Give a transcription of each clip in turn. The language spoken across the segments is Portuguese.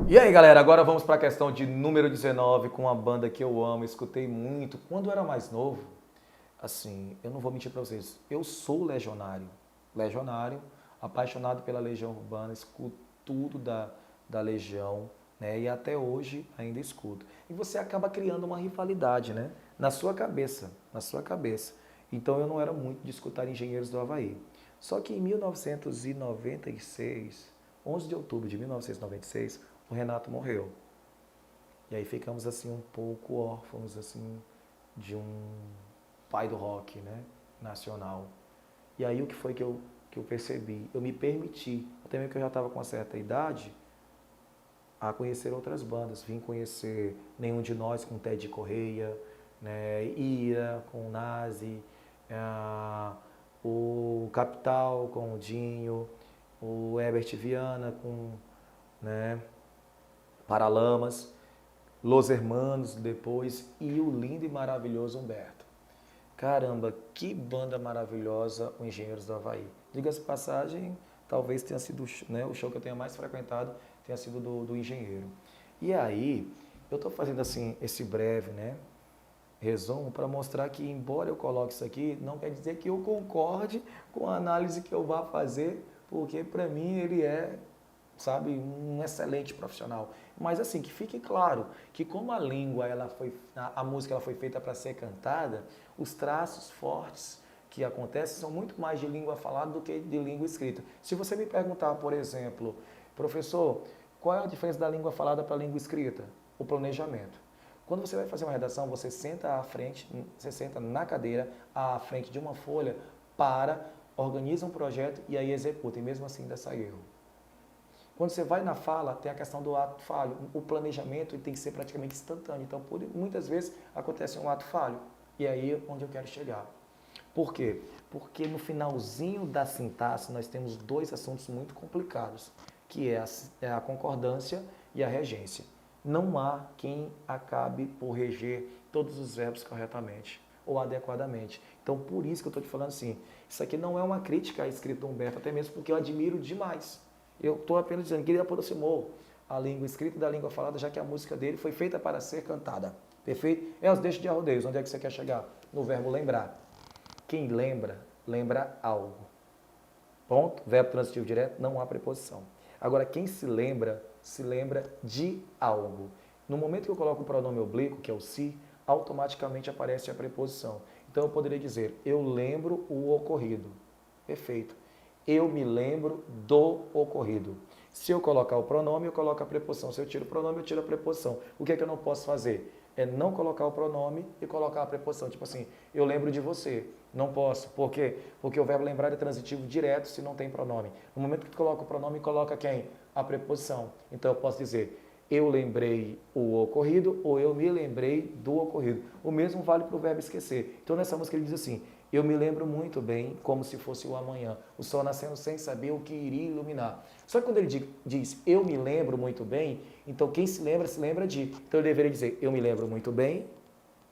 E aí, galera, agora vamos para a questão de número 19 com uma banda que eu amo, escutei muito. Quando eu era mais novo, assim, eu não vou mentir para vocês, eu sou legionário. Legionário, apaixonado pela Legião Urbana, escuto tudo da Legião, né? E até hoje ainda escuto. E você acaba criando uma rivalidade, né? Na sua cabeça, na sua cabeça. Então eu não era muito de escutar Engenheiros do Havaí. Só que em 1996, 11 de outubro de 1996, o Renato morreu. E aí ficamos assim um pouco órfãos assim de um pai do rock, né, nacional. E aí o que foi que eu percebi? Eu me permiti, até mesmo que eu já estava com uma certa idade, a conhecer outras bandas. Vim conhecer Nenhum de Nós com Ted Correia, né, Ira com o Nazi, o Capital com o Dinho, o Herbert Viana com, né, Paralamas, Los Hermanos depois e o lindo e maravilhoso Humberto. Caramba, que banda maravilhosa o Engenheiros do Havaí. Diga-se de passagem, talvez tenha sido, né, o show que eu tenha mais frequentado tenha sido do Engenheiro. E aí, eu estou fazendo assim esse breve, né, resumo para mostrar que, embora eu coloque isso aqui, não quer dizer que eu concorde com a análise que eu vá fazer, porque para mim ele é, sabe, um excelente profissional. Mas assim, que fique claro que como a língua, a música ela foi feita para ser cantada, os traços fortes que acontecem são muito mais de língua falada do que de língua escrita. Se você me perguntar, por exemplo, professor, qual é a diferença da língua falada para a língua escrita? O planejamento. Quando você vai fazer uma redação, você senta à frente, você senta na cadeira à frente de uma folha para organiza um projeto e aí executa, e mesmo assim ainda sai erro. Quando você vai na fala, tem a questão do ato falho. O planejamento ele tem que ser praticamente instantâneo. Então, muitas vezes acontece um ato falho. E aí é onde eu quero chegar. Por quê? Porque no finalzinho da sintaxe nós temos dois assuntos muito complicados, que é a concordância e a regência. Não há quem acabe por reger todos os verbos corretamente ou adequadamente. Então, por isso que eu estou te falando assim, isso aqui não é uma crítica à escrita do Humberto, até mesmo porque eu admiro demais. Eu estou apenas dizendo que ele aproximou a língua escrita da língua falada, já que a música dele foi feita para ser cantada. Perfeito? É os deixos de arrodeios. Onde é que você quer chegar? No verbo lembrar. Quem lembra, lembra algo. Ponto. Verbo transitivo direto, não há preposição. Agora, quem se lembra de algo. No momento que eu coloco o pronome oblíquo, que é o se, automaticamente aparece a preposição. Então, eu poderia dizer, eu lembro o ocorrido. Perfeito. Eu me lembro do ocorrido. Se eu colocar o pronome, eu coloco a preposição. Se eu tiro o pronome, eu tiro a preposição. O que é que eu não posso fazer? É não colocar o pronome e colocar a preposição. Tipo assim, eu lembro de você. Não posso. Por quê? Porque o verbo lembrar é transitivo direto se não tem pronome. No momento que tu coloca o pronome, coloca quem? A preposição. Então eu posso dizer, eu lembrei o ocorrido ou eu me lembrei do ocorrido. O mesmo vale para o verbo esquecer. Então nessa música ele diz assim, eu me lembro muito bem, como se fosse o amanhã, o sol nascendo sem saber o que iria iluminar. Só que quando ele diz, eu me lembro muito bem, então quem se lembra de. Então ele deveria dizer, eu me lembro muito bem,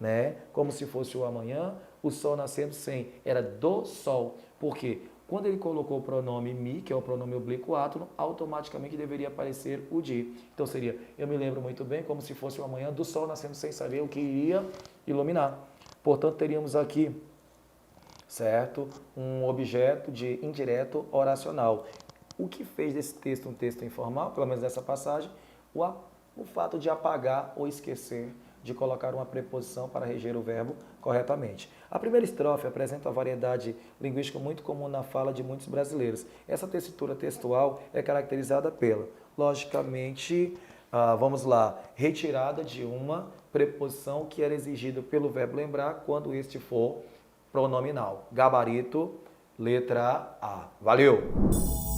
né? Como se fosse o amanhã, o sol nascendo sem. Era do sol. Por quê? Quando ele colocou o pronome me, que é o pronome oblíquo átono, automaticamente deveria aparecer o de. Então seria, eu me lembro muito bem, como se fosse o amanhã, do sol nascendo sem saber o que iria iluminar. Portanto, teríamos aqui, certo? Um objeto de indireto oracional. O que fez desse texto um texto informal, pelo menos nessa passagem, o fato de apagar ou esquecer de colocar uma preposição para reger o verbo corretamente. A primeira estrofe apresenta uma variedade linguística muito comum na fala de muitos brasileiros. Essa tessitura textual é caracterizada pela, logicamente, vamos lá, retirada de uma preposição que era exigida pelo verbo lembrar quando este for pronominal. Gabarito, letra A. Valeu!